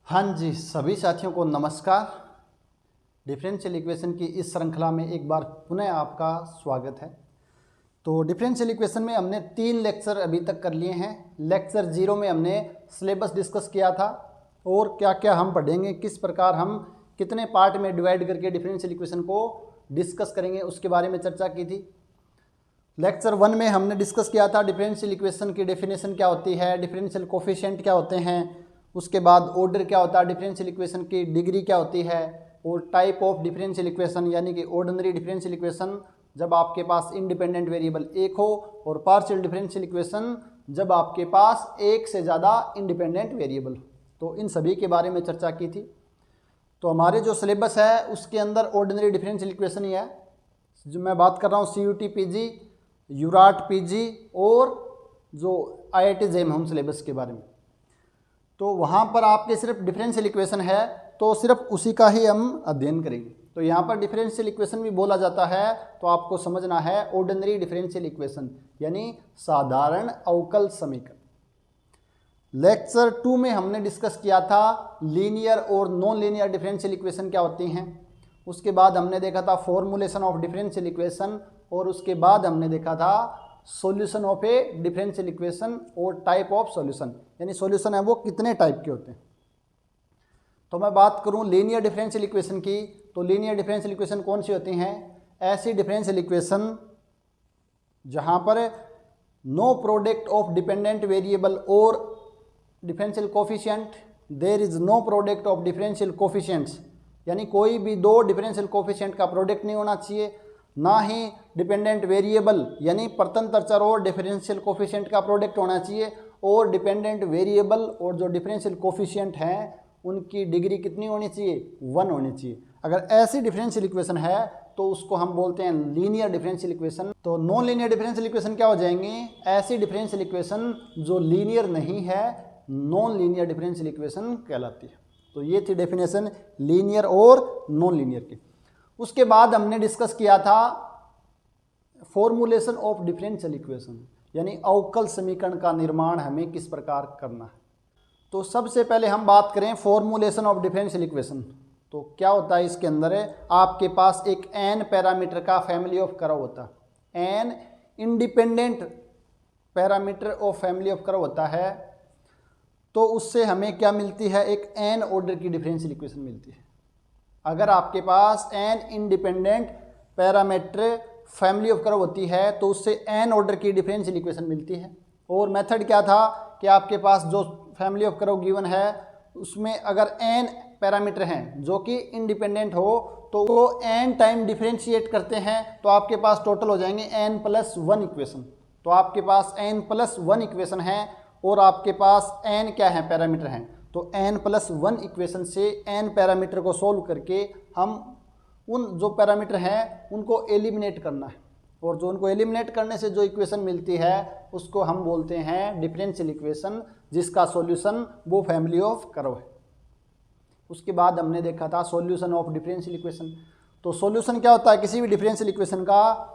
हाँ जी, सभी साथियों को नमस्कार। डिफरेंशियल इक्वेशन की इस श्रृंखला में एक बार पुनः आपका स्वागत है। तो डिफरेंशियल इक्वेशन में हमने 3 लेक्चर अभी तक कर लिए हैं। लेक्चर 0 में हमने सिलेबस डिस्कस किया था और क्या क्या हम पढ़ेंगे, किस प्रकार हम कितने पार्ट में डिवाइड करके डिफरेंशियल इक्वेशन को डिस्कस करेंगे, उसके बारे में चर्चा की थी। लेक्चर 1 में हमने डिस्कस किया था डिफरेंशियल इक्वेशन की डेफिनेशन क्या होती है, डिफरेंशियल कोफिशिएंट क्या होते हैं, उसके बाद ऑर्डर क्या होता है, डिफरेंशियल इक्वेशन की डिग्री क्या होती है, और टाइप ऑफ डिफरेंशियल इक्वेशन यानी कि ऑर्डिनरी डिफरेंशियल इक्वेशन जब आपके पास इंडिपेंडेंट वेरिएबल एक हो, और पार्शियल डिफरेंशियल इक्वेशन जब आपके पास एक से ज़्यादा इंडिपेंडेंट वेरिएबल। तो इन सभी के बारे में चर्चा की थी। तो हमारे जो सिलेबस है उसके अंदर ऑर्डिनरी डिफरेंशियल इक्वेशन ही है। जो मैं बात कर रहा हूँ CUT PG, यूराट PG और जो IIT JEM होम सिलेबस के बारे में। तो वहाँ पर आपके सिर्फ डिफरेंशियल इक्वेशन है, तो सिर्फ उसी का ही हम अध्ययन करेंगे। तो यहाँ पर डिफरेंशियल इक्वेशन भी बोला जाता है, तो आपको समझना है ऑर्डिनरी डिफरेंशियल इक्वेशन यानी साधारण अवकल समीकरण। लेक्चर 2 में हमने डिस्कस किया था लीनियर और नॉन लीनियर डिफरेंशियल इक्वेशन क्या होती हैं। उसके बाद हमने देखा था फॉर्मूलेशन ऑफ डिफरेंशियल इक्वेशन, और उसके बाद हमने देखा था solution of A differential equation और टाइप ऑफ सॉल्यूशन, यानी सॉल्यूशन है वो कितने टाइप के होते हैं। तो मैं बात करूं लीनियर डिफरेंशियल इक्वेशन की, तो लीनियर डिफरेंशियल इक्वेशन कौन सी होती हैं? ऐसी डिफरेंशियल इक्वेशन जहां पर no product of dependent variable और differential coefficient, there is no product of differential coefficients, यानी कोई भी दो डिफरेंशियल कोफिशिएंट का प्रोडक्ट नहीं होना चाहिए, ना ही डिपेंडेंट वेरिएबल यानी परतंत्र चर और डिफरेंशियल कोफिशिएंट का प्रोडक्ट होना चाहिए, और डिपेंडेंट वेरिएबल और जो डिफरेंशियल कोफिशिएंट हैं उनकी डिग्री कितनी होनी चाहिए? 1 होनी चाहिए। अगर ऐसी डिफरेंशियल इक्वेशन है तो उसको हम बोलते हैं लीनियर डिफरेंशियल इक्वेशन। तो नॉन लीनियर डिफरेंशियल इक्वेशन क्या हो जाएंगी? ऐसी डिफरेंशियल इक्वेशन जो लीनियर नहीं है, नॉन लीनियर डिफरेंशियल इक्वेशन कहलाती है। तो ये थी डेफिनेशन लीनियर और नॉन लीनियर की। उसके बाद हमने डिस्कस किया था फॉर्मूलेशन ऑफ डिफरेंशियल इक्वेशन, यानी अवकल समीकरण का निर्माण हमें किस प्रकार करना है। तो सबसे पहले हम बात करें फॉर्मूलेशन ऑफ डिफरेंशियल इक्वेशन। तो क्या होता है इसके अंदर है, आपके पास एक n पैरामीटर का फैमिली ऑफ कर्व होता है, n independent parameter of family of curve होता है। तो उससे हमें क्या मिलती है? एक n ऑर्डर की डिफरेंशियल इक्वेशन मिलती है। अगर आपके पास n independent parameter family of curve होती है तो उससे n ऑर्डर की डिफरेंशियल इक्वेशन मिलती है। और मेथड क्या था कि आपके पास जो फैमिली ऑफ कर्व गिवन है उसमें अगर n पैरामीटर हैं जो कि इंडिपेंडेंट हो तो वो n टाइम डिफरेंशिएट करते हैं, तो आपके पास टोटल हो जाएंगे n+1 इक्वेशन। तो आपके पास n+1 इक्वेशन है और आपके पास n क्या है? पैरामीटर हैं। तो n+1 इक्वेशन से n पैरामीटर को सोल्व करके हम उन जो पैरामीटर हैं उनको एलिमिनेट करना है, और जो उनको एलिमिनेट करने से जो इक्वेशन मिलती है उसको हम बोलते हैं डिफरेंशियल इक्वेशन, जिसका सॉल्यूशन वो फैमिली ऑफ कर्व है। उसके बाद हमने देखा था सॉल्यूशन ऑफ डिफरेंशियल इक्वेशन। तो सॉल्यूशन क्या होता है किसी भी डिफरेंशियल इक्वेशन का?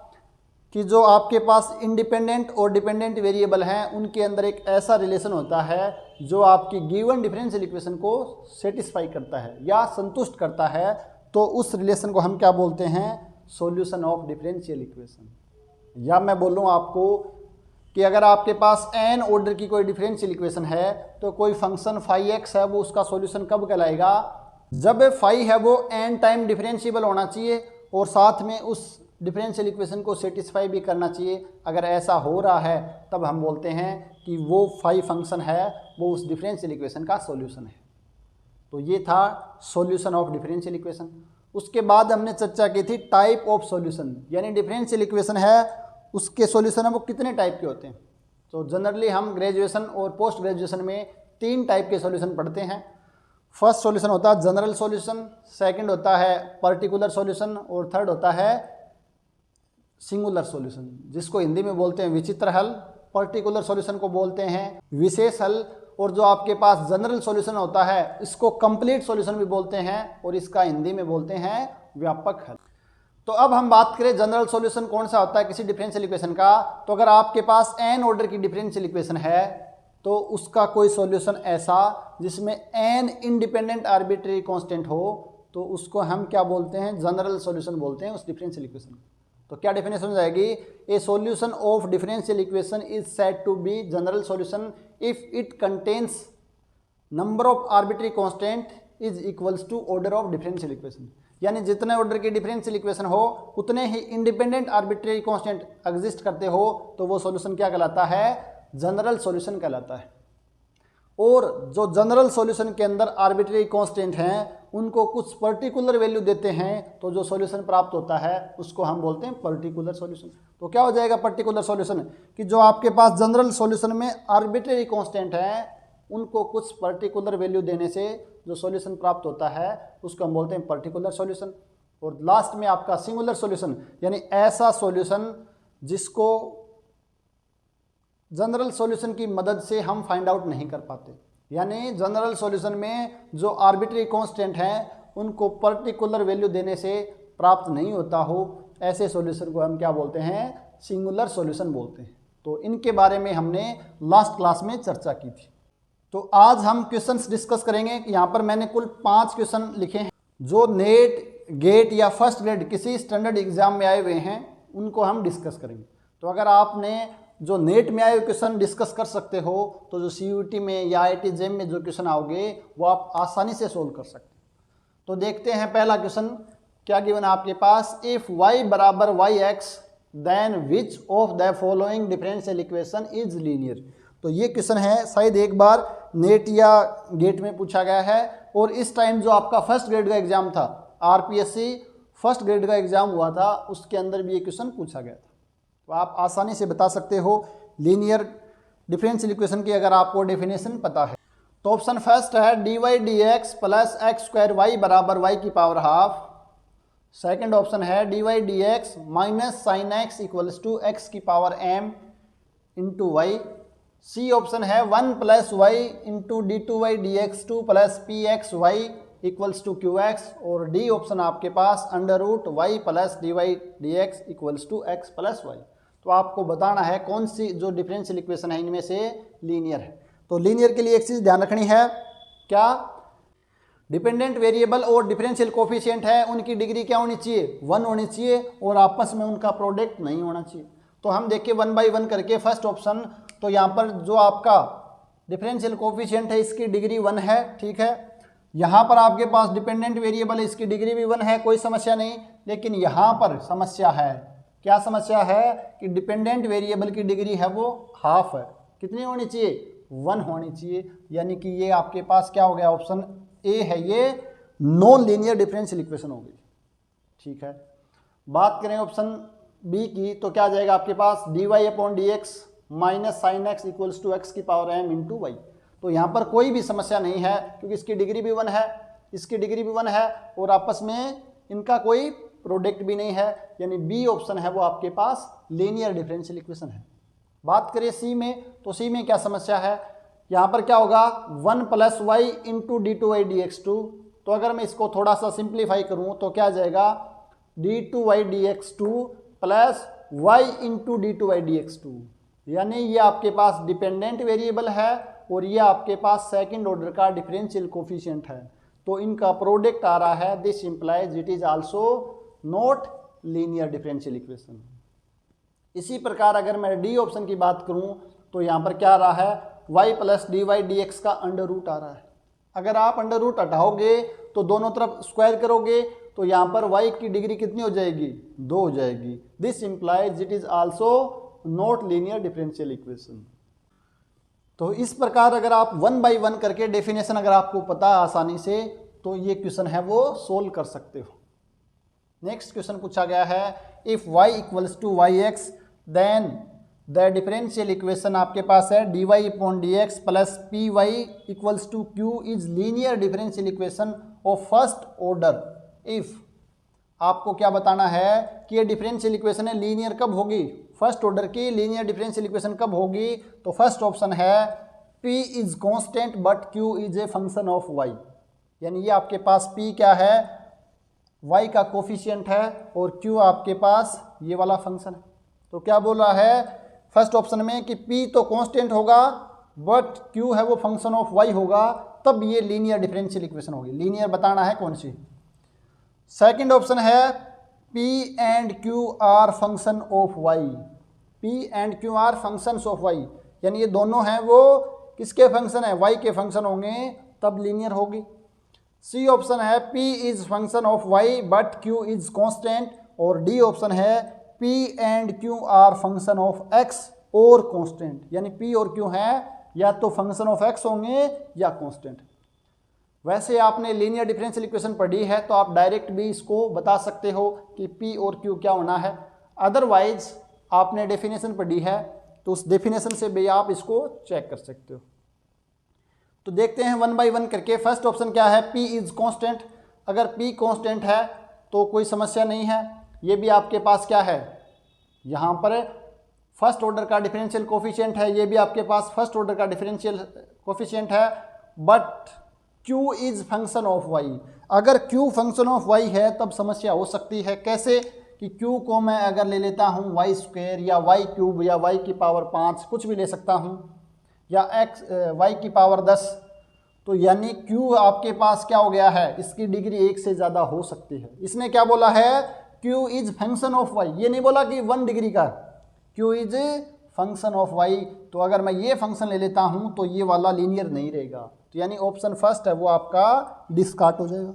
कि जो आपके पास इंडिपेंडेंट और डिपेंडेंट वेरिएबल हैं उनके अंदर एक ऐसा रिलेशन होता है जो आपकी गिवन डिफरेंशियल इक्वेशन को सेटिस्फाई करता है या संतुष्ट करता है। तो उस रिलेशन को हम क्या बोलते हैं? Solution of differential equation. या मैं बोलूँ आपको कि अगर आपके पास n ऑर्डर की कोई डिफरेंशियल इक्वेशन है तो कोई फंक्शन φx है वो उसका सॉल्यूशन कब कहलाएगा? जब फाई है वो n टाइम डिफरेंशिएबल होना चाहिए और साथ में उस डिफरेंशियल इक्वेशन को सेटिस्फाई भी करना चाहिए। अगर ऐसा हो रहा है तब हम बोलते हैं कि वो फाई फंक्शन है वो उस डिफरेंशियल इक्वेशन का सॉल्यूशन है। तो ये था सॉल्यूशन ऑफ डिफरेंशियल इक्वेशन। उसके बाद हमने चर्चा की थी टाइप ऑफ सॉल्यूशन, यानी डिफरेंशियल इक्वेशन है उसके सॉल्यूशन है वो कितने टाइप के होते हैं। तो जनरली हम ग्रेजुएशन और पोस्ट ग्रेजुएशन में 3 टाइप के सॉल्यूशन पढ़ते हैं। फर्स्ट सॉल्यूशन होता है जनरल सॉल्यूशन, सेकंड होता है पर्टिकुलर सॉल्यूशन, और थर्ड होता है सिंगुलर सॉल्यूशन, जिसको हिंदी में बोलते हैं विचित्र हल। पर्टिकुलर सॉल्यूशन को बोलते हैं विशेष हल, और जो आपके पास जनरल सॉल्यूशन होता है इसको कंप्लीट सॉल्यूशन भी बोलते हैं, और इसका हिंदी में बोलते हैं व्यापक हल। तो अब हम बात करें जनरल सॉल्यूशन कौन सा होता है किसी डिफरेंशियल इक्वेशन का। तो अगर आपके पास n ऑर्डर की डिफरेंशियल इक्वेशन है तो उसका कोई सॉल्यूशन ऐसा जिसमें n इंडिपेंडेंट आर्बिट्रेरी कांस्टेंट हो, तो उसको हम क्या बोलते हैं, जनरल सॉल्यूशन बोलते हैं उस डिफरेंशियल इक्वेशन। तो क्या डेफिनेशन हो जाएगी, a solution of differential equation is said to be general solution if it contains number of arbitrary constant is equals to order of differential equation. यानी जितने ऑर्डर की डिफरेंशियल इक्वेशन हो उतने ही इंडिपेंडेंट आर्बिट्रेरी कांस्टेंट एग्जिस्ट करते हो, तो वो सॉल्यूशन क्या कहलाता है, जनरल सॉल्यूशन कहलाता है। और जो जनरल सॉल्यूशन के अंदर आर्बिट्रेरी कांस्टेंट हैं उनको कुछ पर्टिकुलर वैल्यू देते हैं, तो जो सॉल्यूशन प्राप्त होता है उसको हम बोलते हैं पर्टिकुलर सॉल्यूशन। तो क्या हो जाएगा पर्टिकुलर सॉल्यूशन, कि जो आपके पास जनरल सॉल्यूशन में आर्बिट्रेरी कांस्टेंट हैं उनको कुछ पर्टिकुलर वैल्यू देने से जो सॉल्यूशन प्राप्त होता है उसको हम बोलते हैं पर्टिकुलर सॉल्यूशन। और लास्ट में आपका सिंगुलर सॉल्यूशन, यानी ऐसा सॉल्यूशन जिसको जनरल सॉल्यूशन की मदद से हम फाइंड आउट नहीं कर पाते, यानी जनरल सॉल्यूशन में जो आर्बिट्रेरी कांस्टेंट हैं उनको पर्टिकुलर वैल्यू देने से प्राप्त नहीं होता हो, ऐसे सॉल्यूशन को हम क्या बोलते हैं, सिंगुलर सॉल्यूशन बोलते हैं। तो इनके बारे में हमने लास्ट क्लास में चर्चा की थी। तो आज हम क्वेश्चंस डिस्कस करेंगे। यहाँ पर मैंने कुल 5 क्वेश्चन लिखे हैं जो नेट, गेट या फर्स्ट ग्रेड किसी स्टैंडर्ड एग्जाम में आए हुए हैं, उनको हम डिस्कस करेंगे। तो अगर आपने जो नेट में आए हुए क्वेश्चन डिस्कस कर सकते हो, तो जो CUET में या IIT JEM में जो क्वेश्चन आओगे वो आप आसानी से सोल्व कर सकते हैं। तो देखते हैं पहला क्वेश्चन क्या गिवन है आपके पास, इफ y बराबर yx then which of the following differential equation is linear. तो ये क्वेश्चन है, शायद एक बार नेट या गेट में पूछा गया है, और इस टाइम जो आपका फर्स्ट ग्रेड का एग्जाम था, RPSC फर्स्ट ग्रेड का एग्जाम हुआ था, उसके अंदर भी ये क्वेश्चन पूछा गया था। तो आप आसानी से बता सकते हो लीनियर डिफरेंशियल इक्वेशन की अगर आपको डेफिनेशन पता है। तो ऑप्शन फर्स्ट है dy dx plus x square y बराबर वाई की पावर हाफ। सेकेंड ऑप्शन है dy dx minus sine x equals to x की power m into y. C option है 1 plus y into d two y d x two plus p x y equals to q x. और D option आपके पास under root y plus d y d x equals to x plus y. तो आपको बताना है कौन सी जो differential equation है इनमें से लीनियर है। तो लीनियर के लिए एक चीज़ ध्यान रखनी है, क्या डिपेंडेंट वेरिएबल और डिफरेंशियल कोफिशिएंट है उनकी डिग्री क्या होनी चाहिए, 1 होनी चाहिए, और आपस में उनका प्रोडक्ट नहीं होना चाहिए। तो हम देखिए 1 बाई 1 करके फर्स्ट ऑप्शन, तो यहाँ पर जो आपका डिफरेंशियल कोफिशिएंट है इसकी डिग्री 1 है, ठीक है। यहाँ पर आपके पास डिपेंडेंट वेरिएबल है, इसकी डिग्री भी 1 है, कोई समस्या नहीं। लेकिन यहाँ पर समस्या है, क्या समस्या है कि डिपेंडेंट वेरिएबल की डिग्री है वो हाफ है। कितनी होनी चाहिए, 1 होनी चाहिए। यानी कि ये आपके पास क्या हो गया, ऑप्शन ए है ये नॉन लीनियर डिफरेंशियल इक्वेशन हो गई, ठीक है। बात करें ऑप्शन बी की, तो क्या जाएगा आपके पास dy upon d x minus sine x equals to x की पावर m इंटू वाई। तो यहाँ पर कोई भी समस्या नहीं है क्योंकि इसकी डिग्री भी 1 है, इसकी डिग्री भी 1 है, और आपस में इनका कोई प्रोडक्ट भी नहीं है। यानी बी ऑप्शन है वो आपके पास लीनियर डिफरेंशियल इक्वेशन है। बात करें सी में, तो सी में क्या समस्या है, यहाँ पर क्या होगा 1 plus y into d two y d x two. तो अगर मैं इसको थोड़ा सा सिंप्लीफाई करूँ तो क्या जाएगा d two y d x two plus y into d two y d x two. यानी ये आपके पास डिपेंडेंट वेरिएबल है और ये आपके पास सेकंड ऑर्डर का डिफरेंशियल कोफिशिएंट है, तो इनका प्रोडक्ट आ रहा है, this implies it is also not linear differential equation. इसी प्रकार अगर मैं डी ऑप्शन की बात करूं तो यहाँ पर क्या आ रहा है y plus d y d x का अंडर रूट आ रहा है। अगर आप अंडर रूट हटाओगे तो दोनों तरफ स्क्वायर करोगे तो यहाँ पर y की डिग्री कितनी हो जाएगी, 2 हो जाएगी। This implies it is also not linear differential equation. तो इस प्रकार अगर आप 1 बाई 1 करके डेफिनेशन अगर आपको पता है आसानी से, तो ये क्वेश्चन है वो सोल्व कर सकते हो। नेक्स्ट क्वेश्चन पूछा गया है if y equals to y x then the differential equation आपके पास है dy upon d x plus p y equals to q is linear differential equation of first order. If आपको क्या बताना है कि ये डिफरेंशियल इक्वेशन है लीनियर कब होगी, फर्स्ट ऑर्डर की लीनियर डिफरेंशियल इक्वेशन कब होगी। तो फर्स्ट ऑप्शन है p is constant but q is a function of y। यानी ये आपके पास p क्या है, y का कोफिशिएंट है, और q आपके पास ये वाला फंक्शन है। तो क्या बोल रहा है फर्स्ट ऑप्शन में कि p तो कांस्टेंट होगा बट क्यू है वो फंक्शन ऑफ वाई होगा, तब ये लीनियर डिफरेंशियल इक्वेशन होगी। लीनियर बताना है कौन सी। सेकंड ऑप्शन है P and Q are function of y. P and Q are functions of y, यानी ये दोनों हैं वो किसके फंक्शन है, वाई के फंक्शन होंगे, तब लीनियर होगी। सी ऑप्शन है P is function of y but Q is constant, और डी ऑप्शन है P and Q are function of x और कांस्टेंट, यानी P और Q हैं या तो फंक्शन ऑफ x होंगे या कांस्टेंट। वैसे आपने लीनियर डिफरेंशियल इक्वेशन पढ़ी है तो आप डायरेक्ट भी इसको बता सकते हो कि P और Q क्या होना है, अदरवाइज आपने डेफिनेशन पढ़ी है तो उस डेफिनेशन से भी आप इसको चेक कर सकते हो। तो देखते हैं वन बाय वन करके। फर्स्ट ऑप्शन क्या है, P इज कांस्टेंट। अगर P कांस्टेंट है तो कोई समस्या नहीं है, ये भी आपके पास क्या है, यहाँ पर फर्स्ट ऑर्डर का डिफरेंशियल कोफिशिएंट है, ये भी आपके पास फर्स्ट ऑर्डर का डिफरेंशियल कोफिशिएंट है, but Q is function of y. अगर Q फंक्शन ऑफ वाई है तब समस्या हो सकती है। कैसे कि Q को मैं अगर ले लेता हूँ वाई स्क्वायर या वाई क्यूब या वाई की पावर 5 कुछ भी ले सकता हूँ, या x वाई की पावर 10, तो यानी Q आपके पास क्या हो गया है, इसकी डिग्री 1 से ज़्यादा हो सकती है। इसने क्या बोला है, Q is function of y, ये नहीं बोला कि 1 डिग्री का, Q is function of y. तो अगर मैं ये फंक्शन ले लेता हूँ तो ये वाला लीनियर नहीं रहेगा, तो यानी ऑप्शन फर्स्ट है वो आपका डिस्कार्ड हो जाएगा।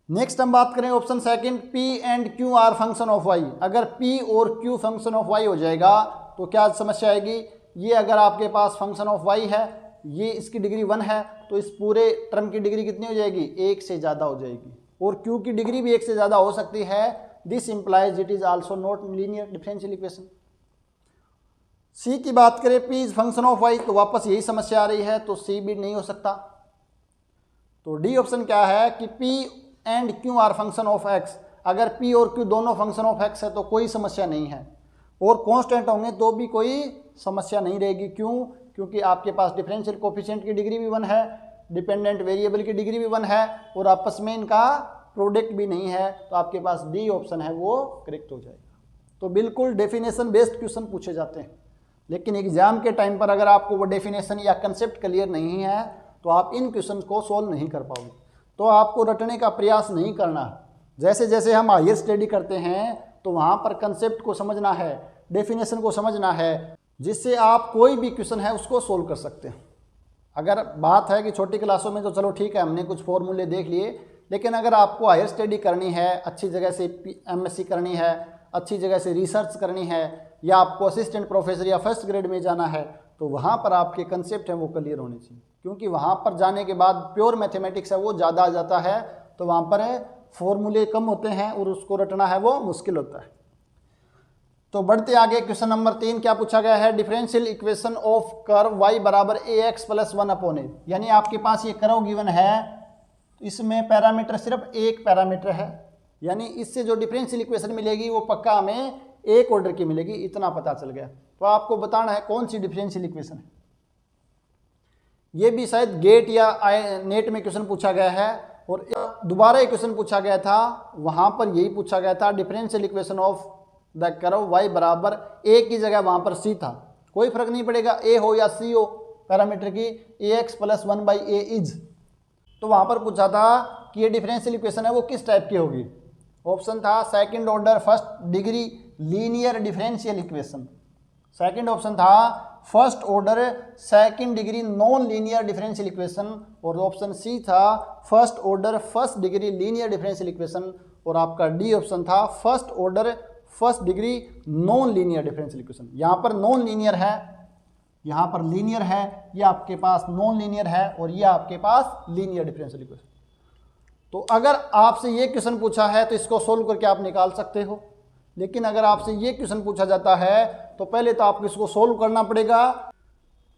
नेक्स्ट हम बात करें option second, P and Q are function of y. अगर P और Q फंक्शन ऑफ वाई हो जाएगा तो क्या समस्या आएगी, ये अगर आपके पास फंक्शन ऑफ वाई है, ये इसकी डिग्री 1 है, तो इस पूरे टर्म की डिग्री कितनी हो जाएगी, 1 से ज़्यादा हो जाएगी, और Q की डिग्री भी 1 से ज़्यादा हो सकती है। This implies it is also not linear differential equation. C की बात करें, P is function of y, तो वापस यही समस्या आ रही है, तो C भी नहीं हो सकता। तो D ऑप्शन क्या है कि P and Q are function of x। अगर P और Q दोनों फंक्शन ऑफ x है तो कोई समस्या नहीं है, और कांस्टेंट होंगे तो भी कोई समस्या नहीं रहेगी। क्यों, क्योंकि आपके पास डिफरेंशियल कोफिशिएंट की डिग्री भी 1 है, डिपेंडेंट वेरिएबल की डिग्री भी 1 है, और आपस में इनका प्रोडक्ट भी नहीं है, तो आपके पास डी ऑप्शन है वो करेक्ट हो जाएगा। तो बिल्कुल डेफिनेशन बेस्ड क्वेश्चन पूछे जाते हैं, लेकिन एग्जाम के टाइम पर अगर आपको वो डेफिनेशन या कंसेप्ट क्लियर नहीं है तो आप इन क्वेश्चन को सोल्व नहीं कर पाओगे। तो आपको रटने का प्रयास नहीं करना। जैसे जैसे हम हायर स्टडी करते हैं तो वहाँ पर कंसेप्ट को समझना है, डेफिनेशन को समझना है, जिससे आप कोई भी क्वेश्चन है उसको सोल्व कर सकते हैं। अगर बात है कि छोटी क्लासों में तो चलो ठीक है, हमने कुछ फॉर्मूले देख लिए, लेकिन अगर आपको हायर स्टडी करनी है, अच्छी जगह से MSc करनी है, अच्छी जगह से रिसर्च करनी है, या आपको असिस्टेंट प्रोफेसर या फर्स्ट ग्रेड में जाना है, तो वहाँ पर आपके कंसेप्ट हैं वो क्लियर होने चाहिए, क्योंकि वहाँ पर जाने के बाद प्योर मैथमेटिक्स है वो ज़्यादा आ जाता है, तो वहाँ पर फॉर्मूले कम होते हैं और उसको रटना है वो मुश्किल होता है। तो बढ़ते आगे, क्वेश्चन नंबर 3 क्या पूछा गया है, differential equation of curve y बराबर ax + 1/a। यानी आपके पास ये कर्व गिवन है, इसमें पैरामीटर सिर्फ एक पैरामीटर है, यानी इससे जो डिफरेंशियल इक्वेशन मिलेगी वो पक्का हमें एक ऑर्डर की मिलेगी, इतना पता चल गया। तो आपको बताना है कौन सी डिफरेंशियल इक्वेशन है। ये भी शायद गेट या नेट में क्वेश्चन पूछा गया है, और दोबारा एक क्वेश्चन पूछा गया था, वहाँ पर यही पूछा गया था, differential equation of the curve y बराबर a की जगह वहाँ पर c था, कोई फर्क नहीं पड़ेगा a हो या c हो, पैरामीटर की ax + 1/a इज। तो वहाँ पर पूछा था कि ये डिफरेंशियल इक्वेशन है वो किस टाइप की होगी। ऑप्शन था second order first degree linear differential equation, second option था first order second degree non linear differential equation, और ऑप्शन सी था first order first degree linear differential equation, और आपका डी ऑप्शन था first order first degree non linear differential equation. यहाँ पर non linear है, यहाँ पर लीनियर है, ये आपके पास नॉन लीनियर है, और ये आपके पास लीनियर डिफरेंशियल इक्वेशन। तो अगर आपसे ये क्वेश्चन पूछा है तो इसको सोल्व करके आप निकाल सकते हो, लेकिन अगर आपसे ये क्वेश्चन पूछा जाता है तो पहले तो आपको इसको सोल्व करना पड़ेगा,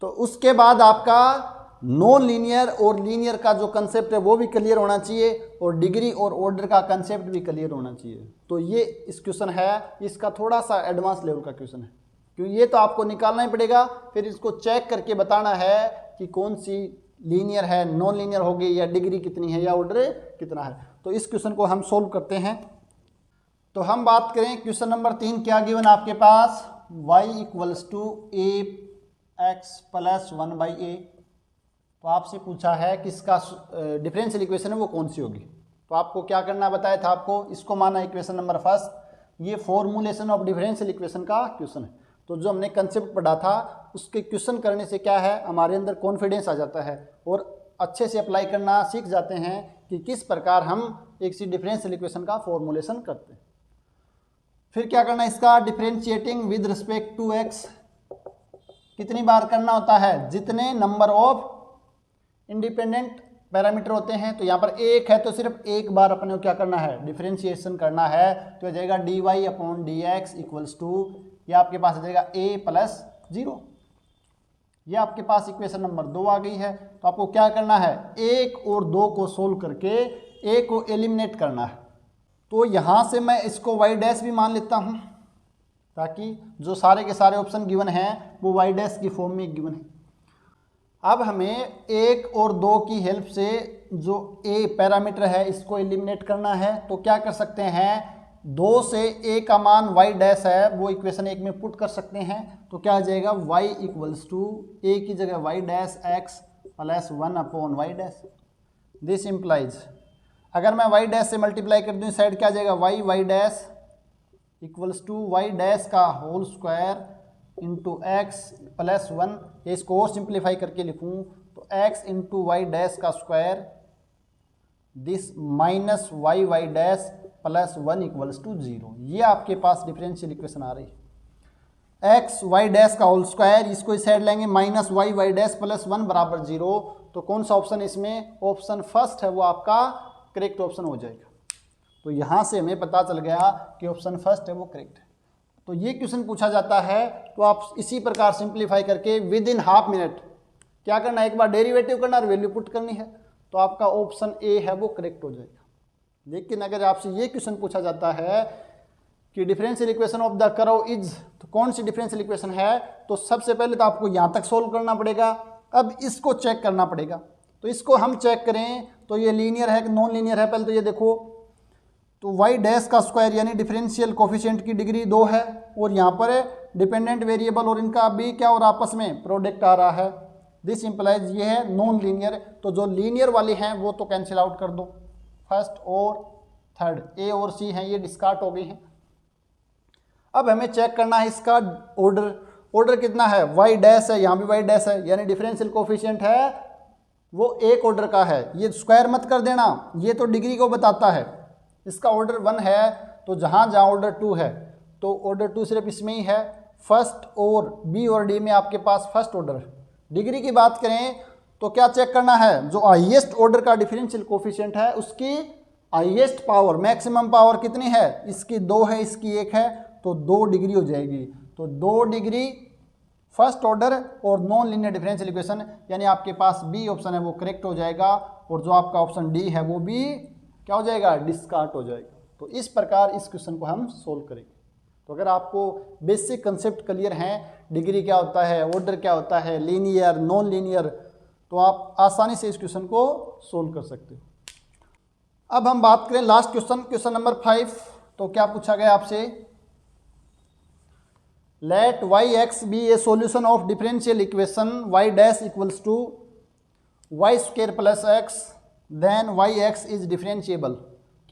तो उसके बाद आपका नॉन लीनियर और लीनियर का जो कंसेप्ट है वो भी क्लियर होना चाहिए, और डिग्री और ऑर्डर का कंसेप्ट भी क्लियर होना चाहिए। तो ये इस क्वेश्चन है, इसका थोड़ा सा एडवांस लेवल का क्वेश्चन है, क्योंकि ये तो आपको निकालना ही पड़ेगा, फिर इसको चेक करके बताना है कि कौन सी लीनियर है, नॉन लीनियर होगी, या डिग्री कितनी है, या ऑर्डर कितना है। तो इस क्वेश्चन को हम सोल्व करते हैं। तो हम बात करें क्वेश्चन नंबर 3 क्या गिवन आपके पास, y = a x plus 1/a। तो आपसे पूछा है किसका डिफरेंशियल इक्वेशन है वो कौन सी होगी। तो आपको क्या करना बताया था, आपको इसको माना इक्वेशन नंबर फर्स्ट। ये फॉर्मूलेशन ऑफ डिफरेंशियल इक्वेशन का क्वेश्चन है। तो जो हमने कंसेप्ट पढ़ा था उसके क्वेश्चन करने से क्या है, हमारे अंदर कॉन्फिडेंस आ जाता है और अच्छे से अप्लाई करना सीख जाते हैं कि किस प्रकार हम एक सी डिफरेंशियल इक्वेशन का फॉर्मूलेशन करते हैं। फिर क्या करना है, इसका differentiating with respect to x कितनी बार करना होता है, जितने नंबर ऑफ इंडिपेंडेंट पैरामीटर होते हैं। तो यहाँ पर एक है तो सिर्फ एक बार अपने को क्या करना है, डिफरेंशिएशन करना है। तो हो जाएगा dy/dx इक्वल्स टू, ये आपके पास आ जाएगा a+0। ये आपके पास इक्वेशन नंबर 2 आ गई है। तो आपको क्या करना है, 1 और 2 को सोल्व करके a को एलिमिनेट करना है। तो यहाँ से मैं इसको y' भी मान लेता हूँ ताकि जो सारे के सारे ऑप्शन गिवन हैं वो y' की फॉर्म में गिवन है। अब हमें 1 और 2 की हेल्प से जो a पैरामीटर है इसको एलिमिनेट करना है। तो क्या कर सकते हैं, 2 से a का मान y' है वो इक्वेशन 1 में पुट कर सकते हैं। तो क्या आ जाएगा, y इक्वल्स टू a की जगह y' x plus 1/y'। This implies, अगर मैं y' से मल्टीप्लाई कर दूँ साइड क्या आ जाएगा, y' इक्वल्स टू y' का whole square into x plus 1। इसको और सिंप्लीफाई करके लिखूँ तो x इंटू y' का square this minus y' plus 1 equals to 0। ये आपके पास डिफरेंशियल इक्वेशन आ रही है। x y' का होल स्क्वायर, इसको इस साइड लेंगे माइनस y' प्लस 1 बराबर 0। तो कौन सा ऑप्शन इसमें, ऑप्शन फर्स्ट है वो आपका करेक्ट ऑप्शन हो जाएगा। तो यहाँ से हमें पता चल गया कि ऑप्शन फर्स्ट है वो करेक्ट है। तो ये क्वेश्चन पूछा जाता है तो आप इसी प्रकार सिंप्लीफाई करके विद इन हाफ मिनट क्या करना है, एक बार डेरिवेटिव करना और वैल्यू पुट करनी है। तो आपका ऑप्शन ए है वो करेक्ट हो जाएगा। लेकिन अगर आपसे ये क्वेश्चन पूछा जाता है कि differential equation of the curve is, तो कौन सी डिफरेंशियल इक्वेशन है, तो सबसे पहले तो आपको यहाँ तक सोल्व करना पड़ेगा। अब इसको चेक करना पड़ेगा। तो इसको हम चेक करें तो ये लीनियर है कि नॉन लीनियर है, पहले तो ये देखो। तो y' का स्क्वायर यानी डिफरेंशियल कोफिशिएंट की डिग्री 2 है और यहाँ पर डिपेंडेंट वेरिएबल और इनका भी क्या और आपस में प्रोडक्ट आ रहा है। दिस इंप्लाइज ये है नॉन लीनियर। तो जो लीनियर वाले हैं वो तो कैंसिल आउट कर दो, फर्स्ट और थर्ड a और c हैं ये डिस्कार्ड हो गई हैं। अब हमें चेक करना है इसका ऑर्डर कितना है, y' है, यहाँ भी y' है, यानी डिफरेंशियल कोफिशिएंट है वो एक ऑर्डर का है। ये स्क्वायर मत कर देना, ये तो डिग्री को बताता है। इसका ऑर्डर 1 है तो जहाँ जहाँ ऑर्डर 2 है तो ऑर्डर 2 सिर्फ इसमें ही है। फर्स्ट और बी और डी में आपके पास फर्स्ट ऑर्डर है। डिग्री की बात करें तो क्या चेक करना है, जो हाईएस्ट ऑर्डर का डिफरेंशियल कोफिशिएंट है उसकी हाईएस्ट पावर मैक्सिमम पावर कितनी है, इसकी 2 है, इसकी 1 है, तो 2 डिग्री हो जाएगी। तो 2 डिग्री फर्स्ट ऑर्डर और नॉन लीनियर डिफरेंशियल इक्वेशन, यानी आपके पास बी ऑप्शन है वो करेक्ट हो जाएगा और जो आपका ऑप्शन डी है वो भी क्या हो जाएगा, डिस्कार्ड हो जाएगा। तो इस प्रकार इस क्वेश्चन को हम सोल्व करेंगे। तो अगर आपको बेसिक कंसेप्ट क्लियर हैं, डिग्री क्या होता है, ऑर्डर क्या होता है, लीनियर नॉन लीनियर, तो आप आसानी से इस क्वेश्चन को सोल्व कर सकते हो। अब हम बात करें लास्ट क्वेश्चन, क्वेश्चन नंबर 5। तो क्या पूछा गया आपसे, let y(x) be a solution of differential equation y' equals to y² plus x, then y(x) is differentiable.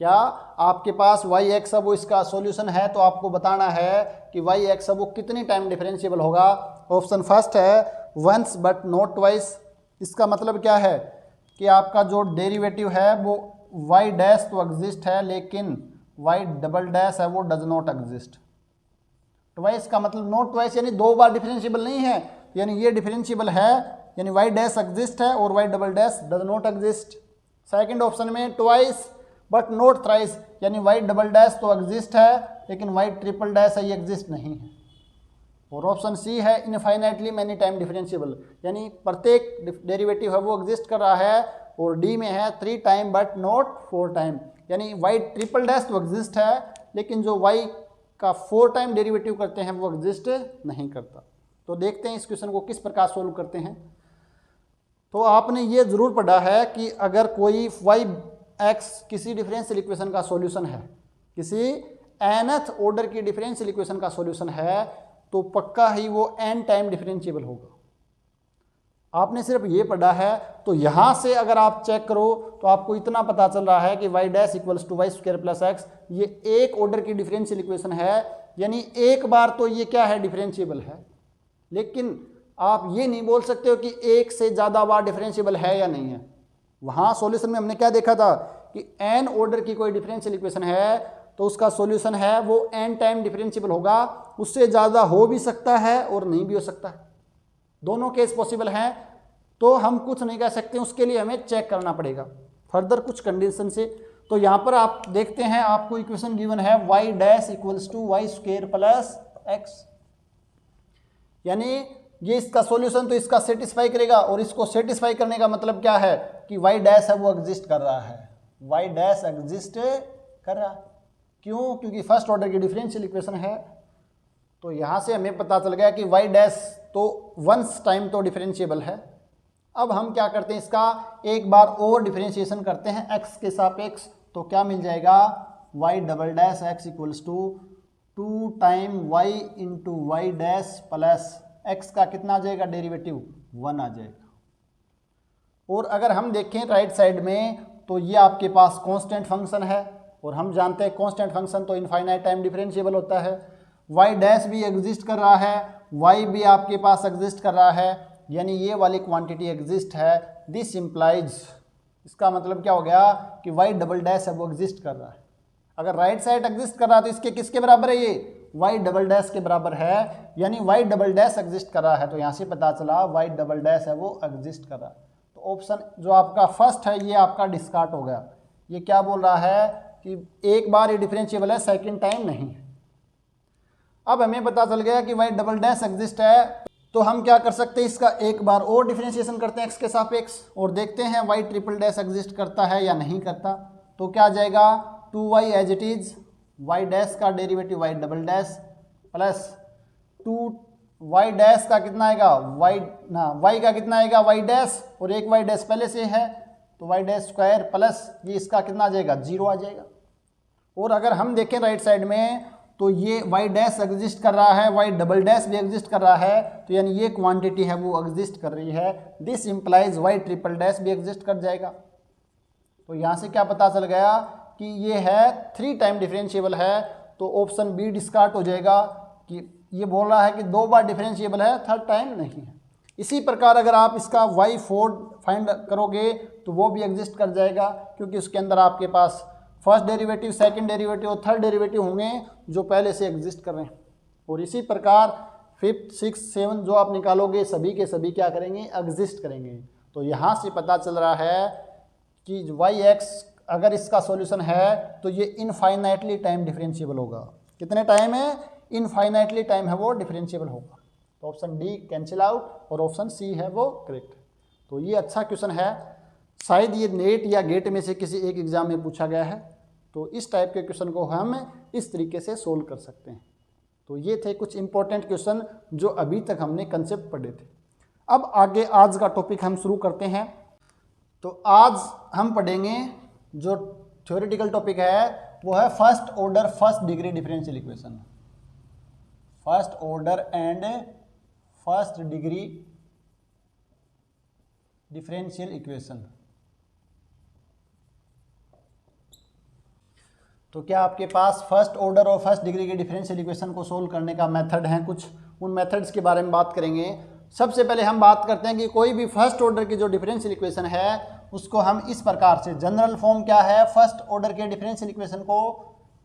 क्या आपके पास y(x) अब वो इसका सॉल्यूशन है तो आपको बताना है कि y(x) अब वो कितनी टाइम डिफरेंशिएबल होगा। ऑप्शन फर्स्ट है वंस बट नॉट ट्वाइस। इसका मतलब क्या है कि आपका जो डेरिवेटिव है वो y' तो एग्जिस्ट है लेकिन y" है वो डज नॉट एग्जिस्ट। ट्वाइस का मतलब नॉट ट्वाइस यानी 2 बार डिफरेंशिएबल नहीं है, यानी ये डिफरेंशिएबल है, यानी y' एग्जिस्ट है और y" does not exist. Second option में ट्वाइस बट नॉट थ्राइस, यानी y" तो एग्जिस्ट है लेकिन y" है ये एग्जिस्ट नहीं है। और ऑप्शन सी है इनफाइनाइटली मैनी टाइम डिफरेंशिएबल, यानी प्रत्येक डेरिवेटिव है वो एग्जिस्ट कर रहा है। और डी में है 3 टाइम बट नॉट 4 टाइम, यानी y" तो एग्जिस्ट है लेकिन जो y का 4 टाइम डेरिवेटिव करते हैं वो एग्जिस्ट नहीं करता। तो देखते हैं इस क्वेश्चन को किस प्रकार सोल्व करते हैं। तो आपने ये ज़रूर पढ़ा है कि अगर कोई y(x) किसी डिफरेंशियल इक्वेशन का सॉल्यूशन है, किसी nth ऑर्डर की डिफरेंशियल इक्वेशन का सॉल्यूशन है, तो पक्का ही वो n टाइम डिफरेंशिएबल होगा। आपने सिर्फ ये पढ़ा है, तो यहाँ से अगर आप चेक करो तो आपको इतना पता चल रहा है कि y dash equals to y square plus x, ये एक ऑर्डर की डिफरेंशियल इक्वेशन है, यानी एक बार तो ये क्या है, डिफरेंशिएबल है। लेकिन आप ये नहीं बोल सकते हो कि एक से ज़्यादा बार डिफरेंशिएबल है या नहीं है। वहाँ सॉल्यूशन में हमने क्या देखा था कि n ऑर्डर की कोई डिफरेंशियल इक्वेशन है तो उसका सॉल्यूशन है वो n टाइम डिफरेंशिएबल होगा, उससे ज़्यादा हो भी सकता है और नहीं भी हो सकता है, दोनों केस पॉसिबल हैं। तो हम कुछ नहीं कह सकते, उसके लिए हमें चेक करना पड़ेगा फर्दर कुछ कंडीशन से। तो यहाँ पर आप देखते हैं, आपको इक्वेशन गिवन है y dash equals to y square plus x, यानी ये इसका सॉल्यूशन तो इसका सेटिस्फाई करेगा, और इसको सेटिस्फाई करने का मतलब क्या है कि y डैश है वो एग्जिस्ट कर रहा है, y डैश एग्जिस्ट कर रहा है। क्यों? क्योंकि फर्स्ट ऑर्डर की डिफरेंशियल इक्वेशन है। तो यहाँ से हमें पता चल गया कि y डैश तो वंस टाइम तो डिफरेंशिएबल है। अब हम क्या करते हैं, इसका एक बार और डिफरेंशिएशन करते हैं x के सापेक्ष, तो क्या मिल जाएगा, y double dash x equals to 2 time y into y dash plus x का कितना आ जाएगा, डेरिवेटिव 1 आ जाएगा। और अगर हम देखें राइट साइड में तो ये आपके पास कांस्टेंट फंक्शन है, और हम जानते हैं कांस्टेंट फंक्शन तो इनफाइनाइट टाइम डिफरेंशिएबल होता है। y डैश भी एग्जिस्ट कर रहा है, y भी आपके पास एग्जिस्ट कर रहा है, यानी ये वाली क्वांटिटी एग्जिस्ट है। दिस इम्प्लाइज, इसका मतलब क्या हो गया कि y डबल डैश है वो एग्जिस्ट कर रहा है। अगर राइट साइड एग्जिस्ट कर रहा है तो इसके किसके बराबर है, ये y डबल डैश के बराबर है, यानी y डबल डैश एग्जिस्ट कर रहा है। तो यहाँ से पता चला y डबल डैश है वो एग्जिस्ट कर रहा है। तो ऑप्शन जो आपका फर्स्ट है ये आपका डिस्कार्ड हो गया। ये क्या बोल रहा है कि एक बार ये डिफरेंशिएबल है, सेकेंड टाइम नहीं है। अब हमें पता चल गया कि y डबल डैश एग्जिस्ट है, तो हम क्या कर सकते हैं, इसका एक बार और डिफरेंशिएशन करते हैं x के सापेक्ष, और देखते हैं y ट्रिपल डैश एग्जिस्ट करता है या नहीं करता। तो क्या आ जाएगा, 2y as it is, y dash का derivative y double dash plus 2y dash का कितना आएगा, y का कितना आएगा, y डैश, और एक y डैश पहले से है तो y डैश स्क्वायर प्लस ये इसका कितना आ जाएगा, 0 आ जाएगा। और अगर हम देखें राइट साइड में तो ये y डैश एग्जिस्ट कर रहा है, y डबल डैश भी एग्जिस्ट कर रहा है, तो यानी ये क्वांटिटी है वो एग्जिस्ट कर रही है। This implies y triple dash भी एग्जिस्ट कर जाएगा। तो यहाँ से क्या पता चल गया कि ये है 3 टाइम डिफरेंशिएबल है, तो ऑप्शन बी डिस्कार्ड हो जाएगा कि ये बोल रहा है कि 2 बार डिफरेंशिएबल है, थर्ड टाइम नहीं है। इसी प्रकार अगर आप इसका y4 फाइंड करोगे तो वो भी एग्जिस्ट कर जाएगा, क्योंकि उसके अंदर आपके पास फर्स्ट डेरिवेटिव, सेकंड डेरिवेटिव और थर्ड डेरिवेटिव होंगे जो पहले से एग्जिस्ट कर रहे हैं। और इसी प्रकार 5, 6, 7 जो आप निकालोगे सभी के सभी क्या करेंगे, एग्जिस्ट करेंगे। तो यहाँ से पता चल रहा है कि yx अगर इसका सॉल्यूशन है तो ये इनफाइनाइटली टाइम डिफरेंशिएबल होगा। कितने टाइम है, इनफाइनाइटली टाइम है वो डिफरेंशिएबल होगा। तो ऑप्शन डी कैंसिल आउट और ऑप्शन सी है वो करेक्ट। तो ये अच्छा क्वेश्चन है, शायद ये नेट या गेट में से किसी एक एग्जाम में पूछा गया है। तो इस टाइप के क्वेश्चन को हम इस तरीके से सोल्व कर सकते हैं। तो ये थे कुछ इंपॉर्टेंट क्वेश्चन जो अभी तक हमने कंसेप्ट पढ़े थे। अब आगे आज का टॉपिक हम शुरू करते हैं। तो आज हम पढ़ेंगे जो थ्योरेटिकल टॉपिक है वो है first order first degree differential equation. First order and first degree differential equation. तो क्या आपके पास फर्स्ट ऑर्डर और फर्स्ट डिग्री के डिफरेंशियल इक्वेशन को सोल्व करने का मेथड है, कुछ उन मेथड्स के बारे में बात करेंगे। सबसे पहले हम बात करते हैं कि कोई भी फर्स्ट ऑर्डर की जो डिफरेंशियल इक्वेशन है उसको हम इस प्रकार से, जनरल फॉर्म क्या है फर्स्ट ऑर्डर के डिफरेंशियल इक्वेशन को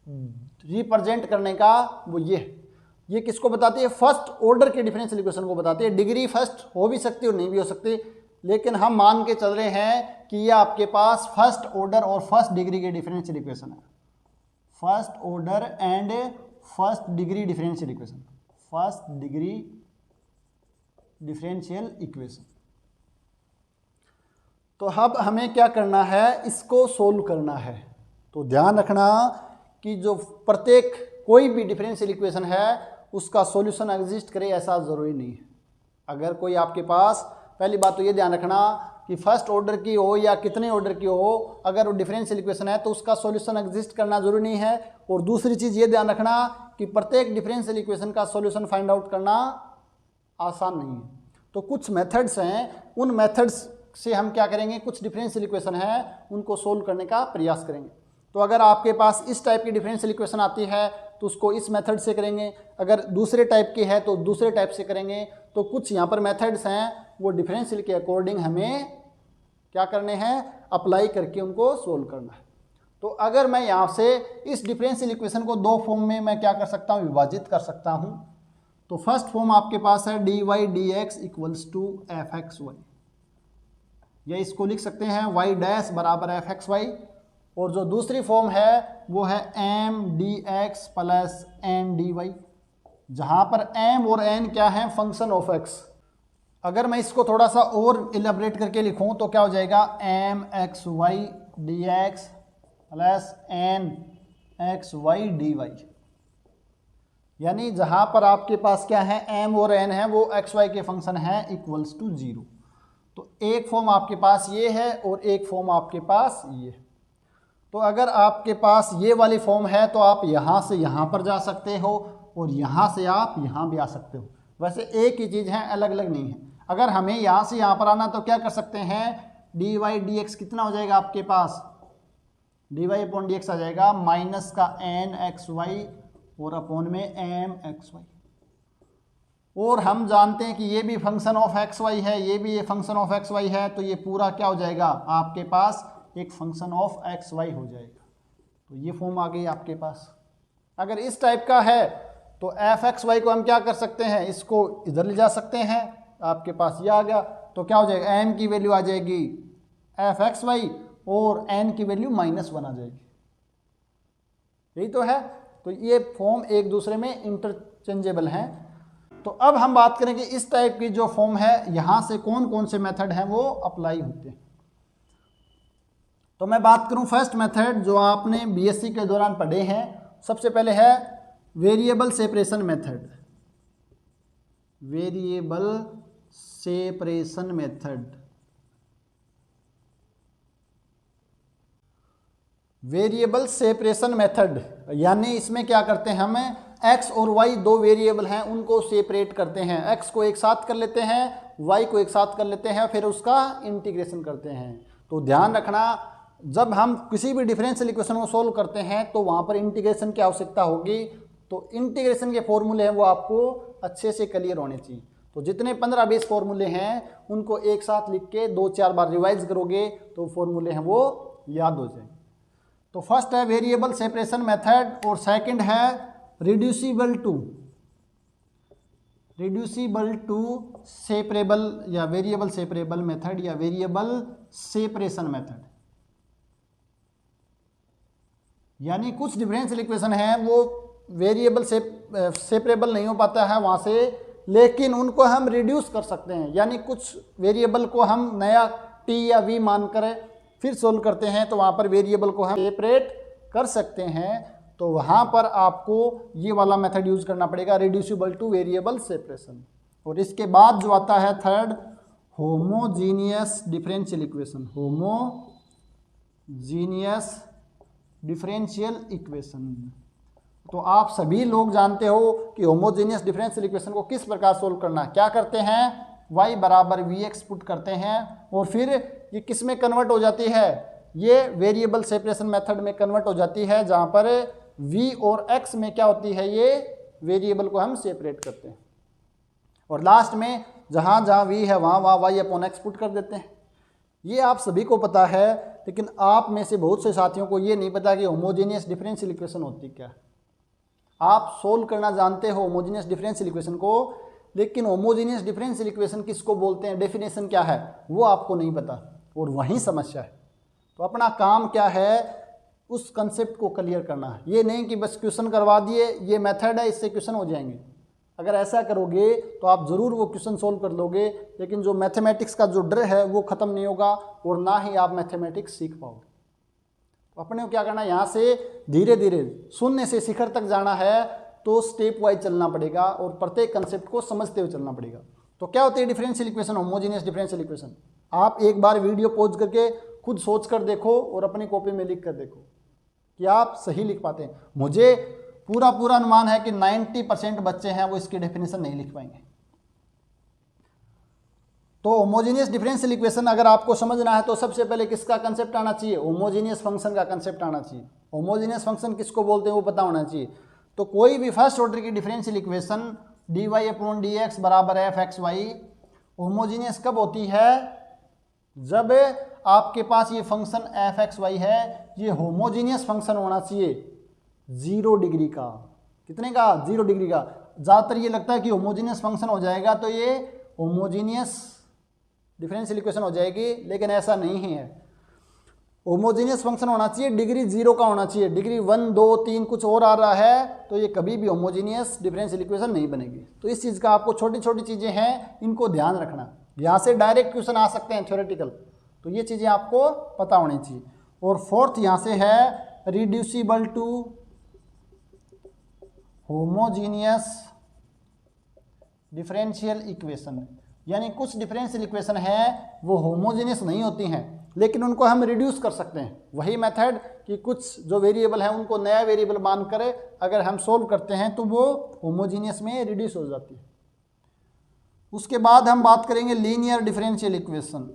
रिप्रेजेंट करने का, वो ये किसको बताती है, फर्स्ट ऑर्डर के डिफरेंशियल इक्वेशन को बताती है। डिग्री फर्स्ट हो भी सकती है और नहीं भी हो सकती, लेकिन हम मान के चल रहे हैं कि ये आपके पास फर्स्ट ऑर्डर और फर्स्ट डिग्री के डिफरेंशियल इक्वेशन है। First order and first degree differential equation, first degree differential equation. तो अब हमें क्या करना है, इसको सोल्व करना है। तो ध्यान रखना कि जो प्रत्येक कोई भी डिफरेंशियल इक्वेशन है उसका सॉल्यूशन एग्जिस्ट करे ऐसा ज़रूरी नहीं है। अगर कोई आपके पास, पहली बात तो ये ध्यान रखना कि फर्स्ट ऑर्डर की हो या कितने ऑर्डर की हो, अगर वो डिफरेंशियल इक्वेशन है तो उसका सॉल्यूशन एग्जिस्ट करना जरूरी नहीं है। और दूसरी चीज़ ये ध्यान रखना कि प्रत्येक डिफरेंशियल इक्वेशन का सॉल्यूशन फाइंड आउट करना आसान नहीं है। तो कुछ मेथड्स हैं, उन मेथड्स से हम क्या करेंगे, कुछ डिफरेंशियल इक्वेशन है उनको सोल्व करने का प्रयास करेंगे। तो अगर आपके पास इस टाइप की डिफरेंशियल इक्वेशन आती है तो उसको इस मेथड से करेंगे, अगर दूसरे टाइप की है तो दूसरे टाइप से करेंगे। तो कुछ यहाँ पर मेथड्स हैं वो डिफरेंशियल के अकॉर्डिंग हमें क्या करने हैं, अप्लाई करके उनको सोल्व करना है। तो अगर मैं यहाँ से इस डिफरेंशियल इक्वेशन को दो फॉर्म में मैं क्या कर सकता हूँ, विभाजित कर सकता हूँ। तो फर्स्ट फॉर्म आपके पास है dy dx equals to fxy, या इसको लिख सकते हैं y डैश बराबर fxy, और जो दूसरी फॉर्म है वो है m dx plus n dy, जहाँ पर m और n क्या है, फंक्शन ऑफ x। अगर मैं इसको थोड़ा सा और इलेबरेट करके लिखूँ तो क्या हो जाएगा, m x y dx plus n x y dy, यानी जहाँ पर आपके पास क्या है, m और n है वो x y के फंक्शन है इक्वल्स टू 0। तो एक फॉर्म आपके पास ये है और एक फॉर्म आपके पास ये। तो अगर आपके पास ये वाली फॉर्म है तो आप यहाँ से यहाँ पर जा सकते हो और यहाँ से आप यहाँ भी आ सकते हो। वैसे एक ही चीज़ है, अलग अलग नहीं है। अगर हमें यहाँ से यहाँ पर आना तो क्या कर सकते हैं, dy dx कितना हो जाएगा आपके पास, dy अपॉन dx आ जाएगा माइनस का n एक्स वाई और अपॉन में m एक्स वाई। और हम जानते हैं कि ये भी फंक्शन ऑफ एक्स वाई है, ये भी ये फंक्शन ऑफ एक्स वाई है, तो ये पूरा क्या हो जाएगा आपके पास, एक फंक्शन ऑफ एक्स वाई हो जाएगा। तो ये फॉर्म आ गई आपके पास। अगर इस टाइप का है तो एफ एक्स वाई को हम क्या कर सकते हैं, इसको इधर ले जा सकते हैं, आपके पास ये आ गया। तो क्या हो जाएगा, एम की वैल्यू आ जाएगी एफ एक्स वाई और एन की वैल्यू -1 आ जाएगी। यही तो है। तो ये फॉर्म एक दूसरे में इंटरचेंजेबल हैं। तो अब हम बात करें कि इस टाइप की जो फॉर्म है यहाँ से कौन कौन से मेथड हैं वो अप्लाई होते हैं। तो मैं बात करूँ फर्स्ट मेथड जो आपने बीएससी के दौरान पढ़े हैं, सबसे पहले है variable separation method. Variable separation method, variable separation method यानी इसमें क्या करते हैं, हमें x और y दो वेरिएबल हैं उनको सेपरेट करते हैं। x को एक साथ कर लेते हैं, y को एक साथ कर लेते हैं, फिर उसका इंटीग्रेशन करते हैं। तो ध्यान रखना, जब हम किसी भी डिफरेंशियल इक्वेशन को सोल्व करते हैं तो वहाँ पर इंटीग्रेशन की आवश्यकता होगी। तो इंटीग्रेशन के फॉर्मूले हैं वो आपको अच्छे से क्लियर होने चाहिए। तो जितने 15-20 फॉर्मूले हैं उनको एक साथ लिख के 2-4 बार रिवाइज करोगे तो फॉर्मूले हैं वो याद हो जाएंगे। तो फर्स्ट है वेरिएबल सेपरेशन मेथड और सेकंड है रिड्यूसिबल टू सेपरेबल या वेरिएबल सेपरेबल मेथड या वेरिएबल सेपरेशन मेथड। यानी कुछ डिफरेंशियल इक्वेशन है वो वेरिएबल सेपरेबल नहीं हो पाता है वहाँ से, लेकिन उनको हम रिड्यूस कर सकते हैं। यानी कुछ वेरिएबल को हम नया t या v मानकर फिर सोल्व करते हैं तो वहाँ पर वेरिएबल को हम सेपरेट कर सकते हैं। तो वहाँ पर आपको ये वाला मेथड यूज करना पड़ेगा, रिड्यूसिबल टू वेरिएबल सेपरेशन। और इसके बाद जो आता है third, homogeneous differential equation. Homogeneous differential equation. तो आप सभी लोग जानते हो कि होमोजीनियस डिफरेंशियल इक्वेशन को किस प्रकार सोल्व करना है। क्या करते हैं, y बराबर vx पुट करते हैं और फिर ये किस में कन्वर्ट हो जाती है, ये वेरिएबल सेपरेशन मेथड में कन्वर्ट हो जाती है, जहाँ पर v और x में क्या होती है, ये वेरिएबल को हम सेपरेट करते हैं। और लास्ट में जहाँ जहाँ v है वहाँ y अपॉन x पुट कर देते हैं। ये आप सभी को पता है, लेकिन आप में से बहुत से साथियों को ये नहीं पता कि होमोजेनियस डिफरेंशियल इक्वेशन होती क्या है। आप सोल्व करना जानते हो होमोजेनियस डिफरेंशियल इक्वेशन को, लेकिन होमोजेनियस डिफरेंशियल इक्वेशन किसको बोलते हैं, डेफिनेशन क्या है वो आपको नहीं पता, और वहीं समस्या है। तो अपना काम क्या है, उस कंसेप्ट को क्लियर करना है। ये नहीं कि बस क्वेश्चन करवा दिए, ये मेथड है इससे क्वेश्चन हो जाएंगे। अगर ऐसा करोगे तो आप ज़रूर वो क्वेश्चन सोल्व कर लोगे, लेकिन जो मैथमेटिक्स का जो डर है वो ख़त्म नहीं होगा और ना ही आप मैथमेटिक्स सीख पाओगे। तो अपने को क्या करना है, यहाँ से धीरे धीरे शून्य से शिखर तक जाना है, तो स्टेप वाइज चलना पड़ेगा और प्रत्येक कंसेप्ट को समझते हुए चलना पड़ेगा। तो क्या होती है differential equation, homogeneous differential equation. आप एक बार वीडियो पॉज करके खुद सोच कर देखो और अपनी कॉपी में लिख कर देखो कि आप सही लिख पाते हैं। मुझे पूरा अनुमान है कि 90% बच्चे हैं वो इसकी डेफिनेशन नहीं लिख पाएंगे। तो होमोजीनियस डिफरेंशियल इक्वेशन अगर आपको समझना है तो सबसे पहले किसका कंसेप्ट आना चाहिए, होमोजीनियस फंक्शन का कंसेप्ट आना चाहिए। होमोजीनियस फंक्शन किसको बोलते हैं वो पता होना चाहिए। तो कोई भी फर्स्ट ऑर्डर की डिफरेंशियल इक्वेशन dy/dx बराबर f(x, y) होमोजीनियस कब होती है, जब आपके पास ये फंक्शन f(x, y) है, ये होमोजीनियस फंक्शन होना चाहिए 0 डिग्री का। कितने का, 0 डिग्री का। ज़्यादातर ये लगता है कि होमोजीनियस फंक्शन हो जाएगा तो ये होमोजीनियस डिफरेंशियल इक्वेशन हो जाएगी, लेकिन ऐसा नहीं है। होमोजीनियस फंक्शन होना चाहिए डिग्री 0 का होना चाहिए। डिग्री 1, 2, 3 कुछ और आ रहा है तो ये कभी भी होमोजीनियस डिफरेंशियल इक्वेशन नहीं बनेगी। तो इस चीज़ का आपको छोटी छोटी चीज़ें हैं, इनको ध्यान रखना। यहाँ से डायरेक्ट क्वेश्चन आ सकते हैं थ्योरेटिकल, तो ये चीज़ें आपको पता होनी चाहिए। और फोर्थ यहाँ से है reducible to homogeneous differential equation, यानी कुछ डिफरेंशियल इक्वेशन है वो होमोजीनियस नहीं होती हैं लेकिन उनको हम रिड्यूस कर सकते हैं। वही मेथड कि कुछ जो वेरिएबल है उनको नया वेरिएबल मानकर अगर हम सोल्व करते हैं तो वो होमोजीनियस में रिड्यूस हो जाती है। उसके बाद हम बात करेंगे linear differential equation.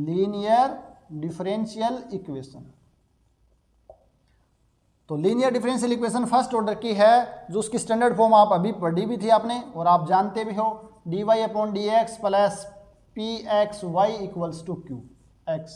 Linear differential equation, तो linear differential equation first order की है, जो उसकी स्टैंडर्ड फॉर्म आप अभी पढ़ी भी थी आपने और आप जानते भी हो, dy/dx plus pxy equals to qx,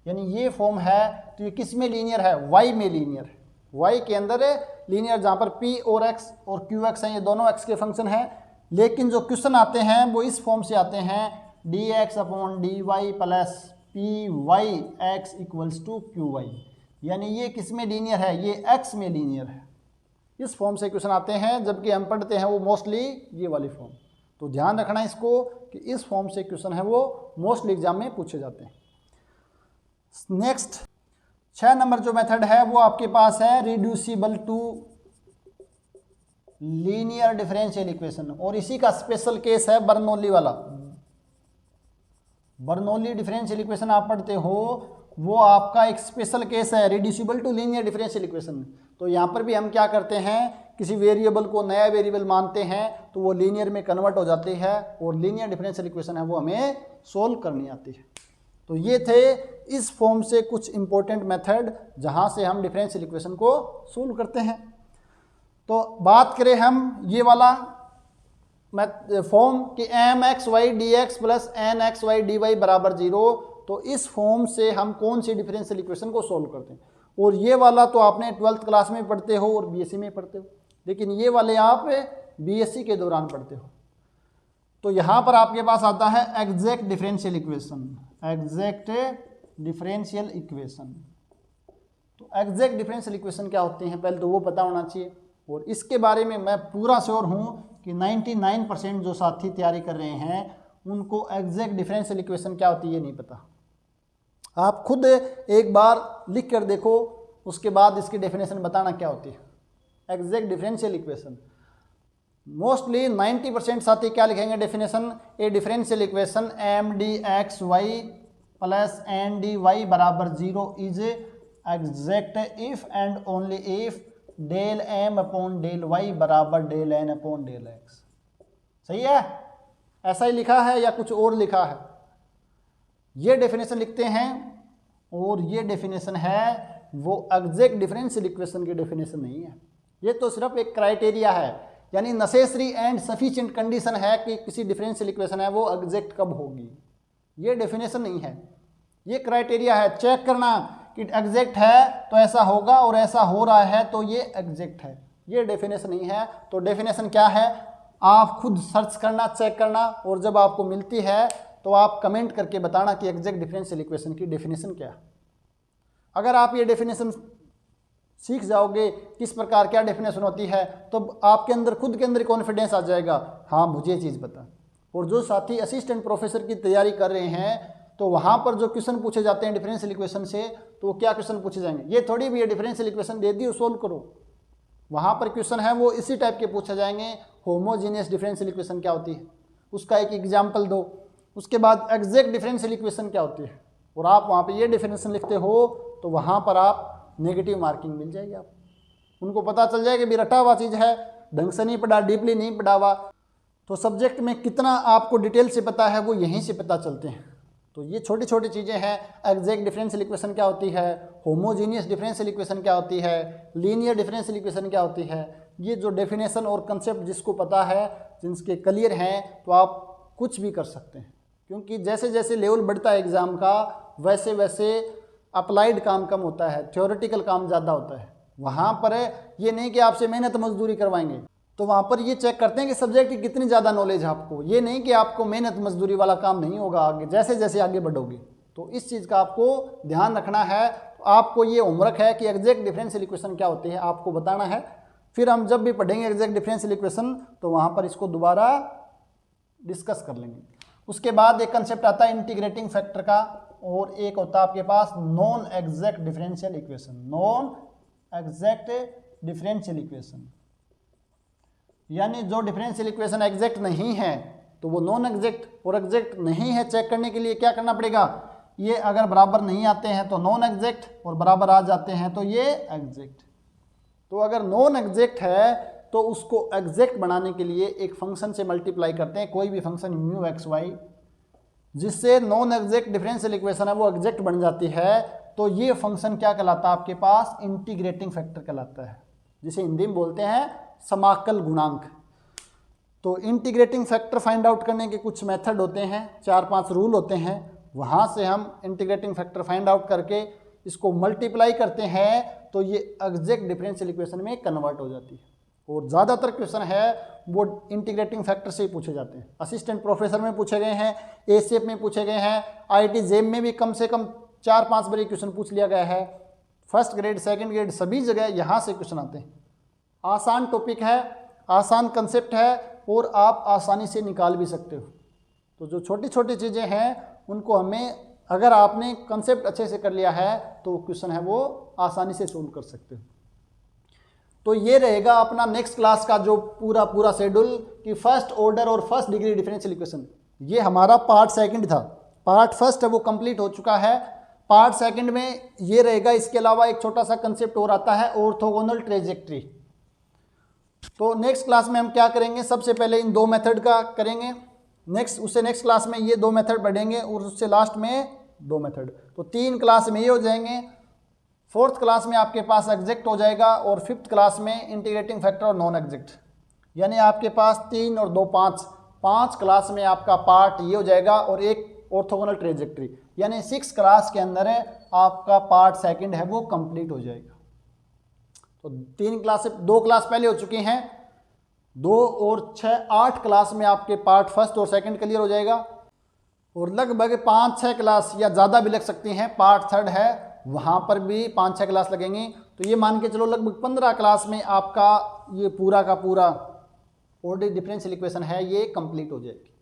यानी ये फॉर्म है। तो ये किस में लीनियर है, y में लीनियर है। y के अंदर लीनियर, जहाँ पर p और x और qx हैं, ये दोनों x के फंक्शन हैं। लेकिन जो क्वेश्चन आते हैं वो इस फॉर्म से आते हैं, dx/dy plus pyx equals to qy, यानी ये किस में लीनियर है, ये x में लीनियर है। इस फॉर्म से क्वेश्चन आते हैं, जबकि हम पढ़ते हैं वो मोस्टली ये वाली फॉर्म। तो ध्यान रखना इसको कि इस फॉर्म से क्वेश्चन है वो मोस्टली एग्जाम में पूछे जाते हैं। नेक्स्ट 6 नंबर जो मेथड है वो आपके पास है reducible to linear differential equation, और इसी का स्पेशल केस है बर्नौली वाला। बर्नौली डिफरेंशियल इक्वेशन आप पढ़ते हो, वो आपका एक स्पेशल केस है reducible to linear differential equation. तो यहाँ पर भी हम क्या करते हैं, किसी वेरिएबल को नया वेरिएबल मानते हैं तो वो लीनियर में कन्वर्ट हो जाती है और लीनियर डिफरेंशियल इक्वेशन है वो हमें सोल्व करनी आती है। तो ये थे इस फॉर्म से कुछ इंपॉर्टेंट मेथड जहाँ से हम डिफरेंशियल इक्वेशन को सोल्व करते हैं। तो बात करें हम ये वाला फॉर्म कि mxy dx plus nxy dy बराबर 0, तो इस फॉर्म से हम कौन सी डिफरेंशियल इक्वेशन को सोल्व करते हैं। और ये वाला तो आपने 12th क्लास में पढ़ते हो और बीएससी में पढ़ते हो, लेकिन ये वाले आप बीएससी के दौरान पढ़ते हो। तो यहाँ पर आपके पास आता है exact differential equation. Exact differential equation, तो एग्जैक्ट डिफरेंशियल इक्वेशन क्या होते हैं पहले तो वो पता होना चाहिए। और इसके बारे में मैं पूरा श्योर हूँ कि 99% जो साथी तैयारी कर रहे हैं उनको एग्जैक्ट डिफरेंशियल इक्वेशन क्या होती है ये नहीं पता। आप खुद एक बार लिख कर देखो, उसके बाद इसकी डेफिनेशन बताना क्या होती है एग्जैक्ट डिफरेंशियल इक्वेशन। मोस्टली 90% साथी क्या लिखेंगे definition, a differential equation mdxy plus ndy बराबर 0 is exact if and only if del m upon del y बराबर del n upon del x। सही है, ऐसा ही लिखा है या कुछ और लिखा है, ये डेफिनेशन लिखते हैं। और ये डेफिनेशन है वो एग्जैक्ट डिफरेंशियल इक्वेशन की डेफिनेशन नहीं है, ये तो सिर्फ एक क्राइटेरिया है, यानी नेसेसरी एंड सफिशिएंट कंडीशन है कि किसी डिफरेंशियल इक्वेशन है वो एग्जैक्ट कब होगी, ये डेफिनेशन नहीं है। ये क्राइटेरिया है, चेक करना कि एग्जैक्ट है तो ऐसा होगा और ऐसा हो रहा है तो ये एग्जैक्ट है, ये डेफिनेशन नहीं है। तो डेफिनेशन क्या है आप खुद सर्च करना, चेक करना, और जब आपको मिलती है तो आप कमेंट करके बताना कि एग्जैक्ट डिफरेंशियल इक्वेशन की डेफिनेशन क्या है। अगर आप ये डेफिनेशन सीख जाओगे किस प्रकार क्या डेफिनेशन होती है तो आपके अंदर खुद के अंदर कॉन्फिडेंस आ जाएगा, हाँ मुझे ये चीज़ पता। और जो साथी असिस्टेंट प्रोफेसर की तैयारी कर रहे हैं तो वहाँ पर जो क्वेश्चन पूछे जाते हैं डिफरेंशियल इक्वेशन से, तो वो क्या क्वेश्चन पूछे जाएंगे, ये थोड़ी भी ये डिफरेंशियल इक्वेशन दे दी और सोल्व करो। वहाँ पर क्वेश्चन है वो इसी टाइप के पूछे जाएंगे, होमोजीनियस डिफरेंशियल इक्वेशन क्या होती है उसका एक एग्जाम्पल दो, उसके बाद एग्जैक्ट डिफरेंशियल इक्वेशन क्या होती है, और आप वहाँ पे ये डेफिनेशन लिखते हो तो वहाँ पर आप नेगेटिव मार्किंग मिल जाएगी। आप उनको पता चल जाएगा कि भी रटा हुआ चीज़ है, ढंग से नहीं पढ़ा, डीपली नहीं पढ़ा हुआ। तो सब्जेक्ट में कितना आपको डिटेल से पता है वो यहीं से पता चलते हैं। तो ये छोटी छोटी चीज़ें हैं। एग्जैक्ट डिफरेंशियल इक्वेशन क्या होती है, होमोजीनियस डिफरेंशियल इक्वेशन क्या होती है, लीनियर डिफरेंशियल इक्वेशन क्या होती है, ये जो डेफिनेशन और कंसेप्ट जिसको पता है, जिनके क्लियर हैं, तो आप कुछ भी कर सकते हैं। क्योंकि जैसे जैसे लेवल बढ़ता है एग्ज़ाम का, वैसे वैसे अप्लाइड काम कम होता है, थ्योरेटिकल काम ज़्यादा होता है। वहाँ पर ये नहीं कि आपसे मेहनत मजदूरी करवाएंगे, तो वहाँ पर ये चेक करते हैं कि सब्जेक्ट की कितनी ज़्यादा नॉलेज है आपको। ये नहीं कि आपको मेहनत मजदूरी वाला काम नहीं होगा आगे, जैसे जैसे आगे बढ़ोगे। तो इस चीज़ का आपको ध्यान रखना है। तो आपको ये होमवर्क है कि एग्जैक्ट डिफरेंशियल इक्वेशन क्या होती है आपको बताना है। फिर हम जब भी पढ़ेंगे एग्जैक्ट डिफरेंशियल इक्वेशन तो वहाँ पर इसको दोबारा डिस्कस कर लेंगे। उसके बाद एक कंसेप्ट आता है इंटीग्रेटिंग फैक्टर का, और एक होता है आपके पास non exact differential equation. Non exact differential equation यानी जो डिफरेंशियल इक्वेशन एग्जैक्ट नहीं है तो वो नॉन एग्जैक्ट, और एग्जैक्ट नहीं है चेक करने के लिए क्या करना पड़ेगा, ये अगर बराबर नहीं आते हैं तो नॉन एग्जैक्ट, और बराबर आ जाते हैं तो ये एग्जैक्ट। तो अगर नॉन एग्जैक्ट है तो उसको एग्जैक्ट बनाने के लिए एक फंक्शन से मल्टीप्लाई करते हैं, कोई भी फंक्शन म्यू एक्स वाई, जिससे नॉन एग्जैक्ट डिफरेंशियल इक्वेशन है वो एग्जैक्ट बन जाती है। तो ये फंक्शन क्या कहलाता है आपके पास, इंटीग्रेटिंग फैक्टर कहलाता है, जिसे हिंदी में बोलते हैं समाकल गुणांक। तो इंटीग्रेटिंग फैक्टर फाइंड आउट करने के कुछ मेथड होते हैं, 4-5 रूल होते हैं। वहाँ से हम इंटीग्रेटिंग फैक्टर फाइंड आउट करके इसको मल्टीप्लाई करते हैं तो ये एग्जैक्ट डिफरेंशियल इक्वेशन में कन्वर्ट हो जाती है। और ज़्यादातर क्वेश्चन है वो इंटीग्रेटिंग फैक्टर से ही पूछे जाते हैं। असिस्टेंट प्रोफेसर में पूछे गए हैं, एसीएफ में पूछे गए हैं, आईटी जेम में भी कम से कम 4-5 बार क्वेश्चन पूछ लिया गया है। फर्स्ट ग्रेड, सेकंड ग्रेड, सभी जगह यहाँ से क्वेश्चन आते हैं। आसान टॉपिक है, आसान कंसेप्ट है, और आप आसानी से निकाल भी सकते हो। तो जो छोटी छोटी चीज़ें हैं उनको हमें, अगर आपने कंसेप्ट अच्छे से कर लिया है तो क्वेश्चन है वो आसानी से सोल्व कर सकते हो। तो ये रहेगा अपना नेक्स्ट क्लास का जो पूरा शेड्यूल कि फर्स्ट ऑर्डर और फर्स्ट डिग्री डिफरेंशियल इक्वेशन। ये हमारा पार्ट सेकंड था। पार्ट फर्स्ट है वो कंप्लीट हो चुका है। पार्ट सेकंड में ये रहेगा। इसके अलावा एक छोटा सा कंसेप्ट और आता है, ऑर्थोगोनल ट्रेजेक्ट्री। तो नेक्स्ट क्लास में हम क्या करेंगे, सबसे पहले इन 2 मेथड का करेंगे, नेक्स्ट क्लास में ये 2 मेथड पढ़ेंगे, और उससे लास्ट में 2 मेथड। तो 3 क्लास में ये हो जाएंगे। 4th क्लास में आपके पास एग्जैक्ट हो जाएगा, और 5th क्लास में इंटीग्रेटिंग फैक्टर और नॉन एग्जैक्ट। यानी आपके पास 3 और 2 5 क्लास में आपका पार्ट ये हो जाएगा, और एक ऑर्थोगोनल ट्रेजेक्ट्री। यानी 6 क्लास के अंदर आपका पार्ट सेकंड है वो कंप्लीट हो जाएगा। तो 3 क्लास से 2 क्लास पहले हो चुकी हैं, 2 और 6 8 क्लास में आपके पार्ट फर्स्ट और सेकंड क्लियर हो जाएगा। और लगभग 5-6 क्लास या ज़्यादा भी लग सकती हैं, पार्ट थर्ड है वहाँ पर भी 5-6 क्लास लगेंगी। तो ये मान के चलो लगभग 15 क्लास में आपका ये पूरा का पूरा ऑर्डिनरी डिफरेंशियल इक्वेशन है ये कंप्लीट हो जाएगी।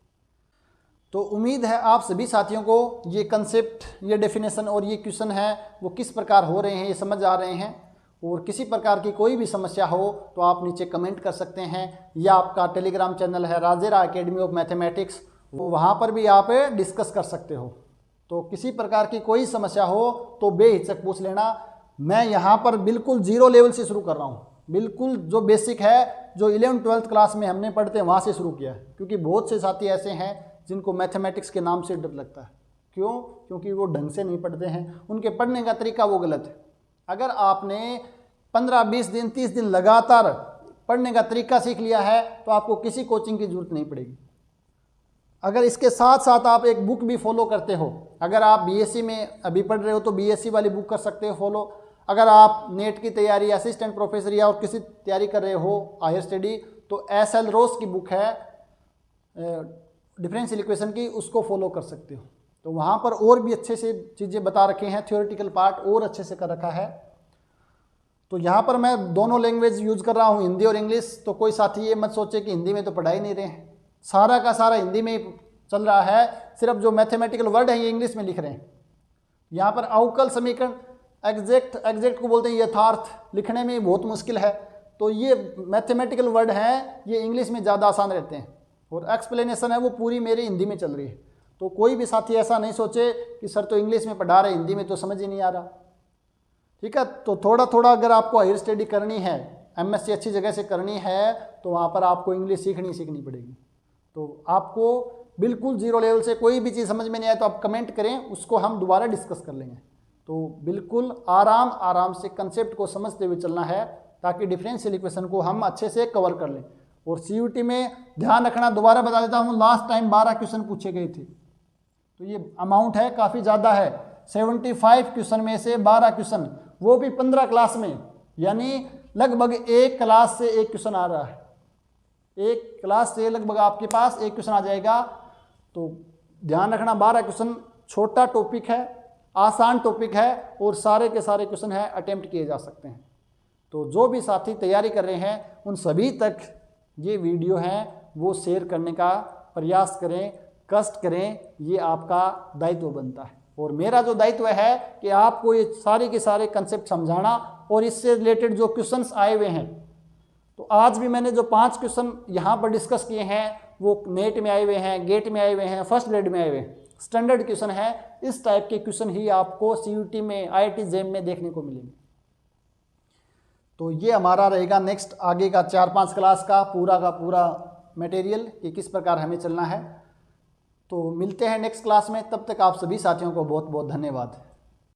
तो उम्मीद है आप सभी साथियों को ये कंसेप्ट, ये डेफिनेशन और ये क्वेश्चन है वो किस प्रकार हो रहे हैं ये समझ आ रहे हैं। और किसी प्रकार की कोई भी समस्या हो तो आप नीचे कमेंट कर सकते हैं, या आपका टेलीग्राम चैनल है राजेरा एकेडमी ऑफ मैथमेटिक्स, वहाँ पर भी आप डिस्कस कर सकते हो। तो किसी प्रकार की कोई समस्या हो तो बेहिचक पूछ लेना। मैं यहाँ पर बिल्कुल 0 लेवल से शुरू कर रहा हूँ, बिल्कुल जो बेसिक है, जो 11th-12th क्लास में हमने पढ़ते हैं वहाँ से शुरू किया है। क्योंकि बहुत से साथी ऐसे हैं जिनको मैथमेटिक्स के नाम से डर लगता है। क्यों? क्योंकि वो ढंग से नहीं पढ़ते हैं, उनके पढ़ने का तरीका वो गलत है। अगर आपने 15-20 दिन 30 दिन लगातार पढ़ने का तरीका सीख लिया है तो आपको किसी कोचिंग की जरूरत नहीं पड़ेगी। अगर इसके साथ साथ आप एक बुक भी फॉलो करते हो, अगर आप बीएससी में अभी पढ़ रहे हो तो बीएससी वाली बुक कर सकते हो फॉलो। अगर आप नेट की तैयारी, असिस्टेंट प्रोफेसर या और किसी तैयारी कर रहे हो हायर स्टडी, तो एसएल रोज की बुक है डिफरेंशियल इक्वेशन की, उसको फॉलो कर सकते हो। तो वहाँ पर और भी अच्छे से चीज़ें बता रखे हैं, थ्योरेटिकल पार्ट और अच्छे से कर रखा है। तो यहाँ पर मैं दोनों लैंग्वेज यूज़ कर रहा हूँ, हिंदी और इंग्लिश। तो कोई साथी ये मत सोचे कि हिंदी में तो पढ़ा ही नहीं रहे हैं, सारा का सारा हिंदी में ही चल रहा है। सिर्फ जो मैथमेटिकल वर्ड हैं ये इंग्लिश में लिख रहे हैं। यहाँ पर अवकल समीकरण एग्जैक्ट को बोलते हैं यथार्थ, लिखने में बहुत मुश्किल है। तो ये मैथमेटिकल वर्ड हैं ये इंग्लिश में ज़्यादा आसान रहते हैं, और एक्सप्लेनेशन है वो पूरी मेरी हिंदी में चल रही है। तो कोई भी साथी ऐसा नहीं सोचे कि सर तो इंग्लिश में पढ़ा रहे, हिंदी में तो समझ ही नहीं आ रहा। ठीक है, तो थोड़ा थोड़ा अगर आपको हायर स्टडी करनी है, एमएससी अच्छी जगह से करनी है, तो वहाँ पर आपको इंग्लिश सीखनी पड़ेगी। तो आपको बिल्कुल जीरो लेवल से कोई भी चीज़ समझ में नहीं आए तो आप कमेंट करें, उसको हम दोबारा डिस्कस कर लेंगे। तो बिल्कुल आराम आराम से कंसेप्ट को समझते हुए चलना है ताकि डिफरेंशियल इक्वेशन को हम अच्छे से कवर कर लें। और CUT में ध्यान रखना, दोबारा बता देता हूँ, लास्ट टाइम 12 क्वेश्चन पूछे गए थे, तो ये अमाउंट है काफ़ी ज़्यादा है। 75 क्वेश्चन में से 12 क्वेश्चन, वो भी 15 क्लास में, यानी लगभग एक क्लास से एक क्वेश्चन आ रहा है। एक क्लास से लगभग आपके पास एक क्वेश्चन आ जाएगा। तो ध्यान रखना 12 क्वेश्चन छोटा टॉपिक है, आसान टॉपिक है और सारे के सारे क्वेश्चन है अटेम्प्ट किए जा सकते हैं। तो जो भी साथी तैयारी कर रहे हैं उन सभी तक ये वीडियो है वो शेयर करने का प्रयास करें, कष्ट करें, ये आपका दायित्व बनता है। और मेरा जो दायित्व है कि आपको ये सारे के सारे कंसेप्ट समझाना और इससे रिलेटेड जो क्वेश्चंस आए हुए हैं, तो आज भी मैंने जो 5 क्वेश्चन यहाँ पर डिस्कस किए हैं वो नेट में आए हुए हैं, गेट में आए हुए हैं, फर्स्ट ग्रेड में आए हुए हैं, स्टैंडर्ड क्वेश्चन है। इस टाइप के क्वेश्चन ही आपको CUT में, IIT JEM में देखने को मिलेंगे। तो ये हमारा रहेगा नेक्स्ट आगे का 4-5 क्लास का पूरा मटेरियल कि किस प्रकार हमें चलना है। तो मिलते हैं नेक्स्ट क्लास में, तब तक आप सभी साथियों को बहुत बहुत धन्यवाद।